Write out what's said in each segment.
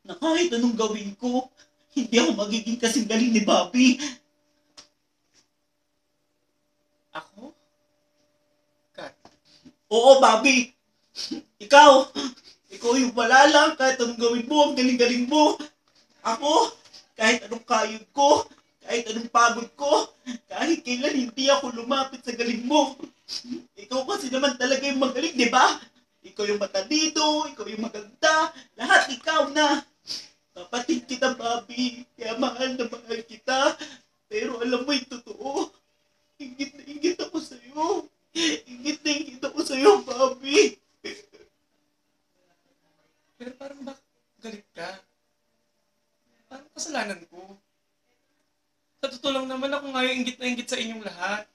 na kahit anong gawin ko, hindi ako magiging kasing galing ni Bobby. Ako? Kat. Oo, Bobby. Ikaw. Ikaw yung wala lang. Kahit anong gawin mo, ang galing-galing mo. Ako, kahit anong kayod ko, kahit anong pagod ko, kahit kailan hindi ako lumapit sa galing mo. Ikaw kasi naman talaga yung magaling, di ba? Ikaw yung matalino, ikaw yung maganda, lahat ikaw na. Kapatid kita, Bobby, kaya mahal na mahal kita. Pero alam mo yung totoo, ingit na ingit ako sa'yo. Ingit na ingit ako sa'yo, Bobby. Pero parang galit ka? Parang kasalanan ko. Sa totoo lang naman ako nga yung inggit na inggit sa inyong lahat.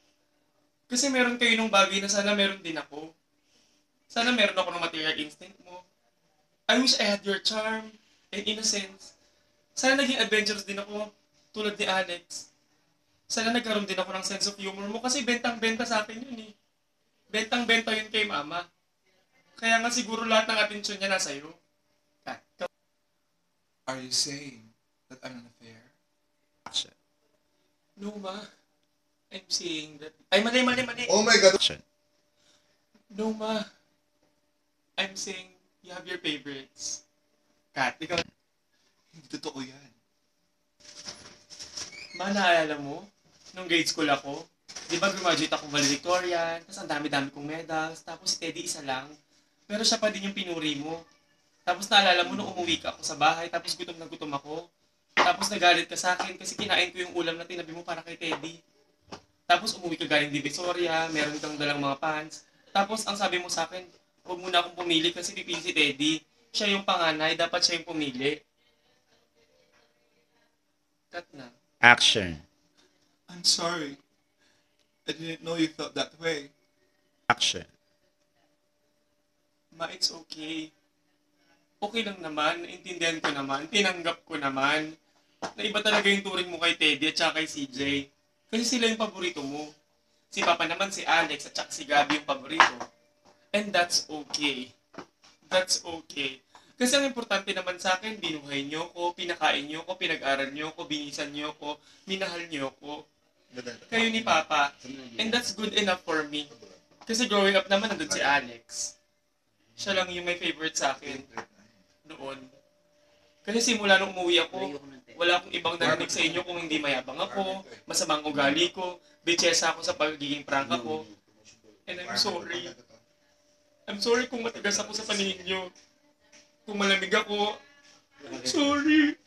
Kasi meron kayo nung bagay na sana meron din ako. Sana meron ako ng material instinct mo. I wish I had your charm and innocence. Sana naging adventurous din ako, tulad ni Alex. Sana nagkaroon din ako ng sense of humor mo kasi bentang-benta sa akin yun eh. Bentang-benta yun kay mama. Kaya nga siguro lahat ng atensyon niya nasa iyo. Are you saying that I'm an affair? Action. No, ma. I'm saying that... Ay, mali. Oh my God! Action. No, ma. I'm saying you have your favorites. Kat, ikaw... Hindi totoo yan. Ma, naalala mo? Nung grade school ako, di ba graduate ako valedictorian, tapos ang dami-dami kong medals, tapos si Teddy isa lang. Pero siya pa din yung pinuri mo. Tapos naalala mo nung umuwi ka ako sa bahay, tapos gutom na gutom ako. Tapos nagalit ka sa akin kasi kinain ko yung ulam na tinabi mo para kay Teddy. Tapos umuwi ka galing Divisoria, meron kang dalang mga pants. Tapos ang sabi mo sa akin, huwag muna akong pumili kasi pipili si Teddy. Siya yung panganay, dapat siya yung pumili. Cut na. Action. I'm sorry. I didn't know you felt that way. Action. Ma, it's okay. Okay lang naman, naintindihan ko naman, tinanggap ko naman na iba talaga yung turing mo kay Teddy at saka kay CJ. Kasi sila yung paborito mo. Si Papa naman si Alex at saka si Gabby yung paborito. And that's okay. That's okay. Kasi ang importante naman sa akin, binuhay niyo ko, pinakain niyo ko, pinag-aral niyo ko, binisan niyo ko, minahal niyo ko. Kayo ni Papa. And that's good enough for me. Kasi growing up naman, nandun si Alex. Siya lang yung may favorite sa akin noon. Kasi simula nung umuwi ako, wala akong ibang narinig sa inyo kung hindi mayabang ako, masamang ugali ko, bitchesa ako sa pagiging prank ako. And I'm sorry. I'm sorry kung matigas ako sa paningin nyo. Kung malamig ako, I'm sorry.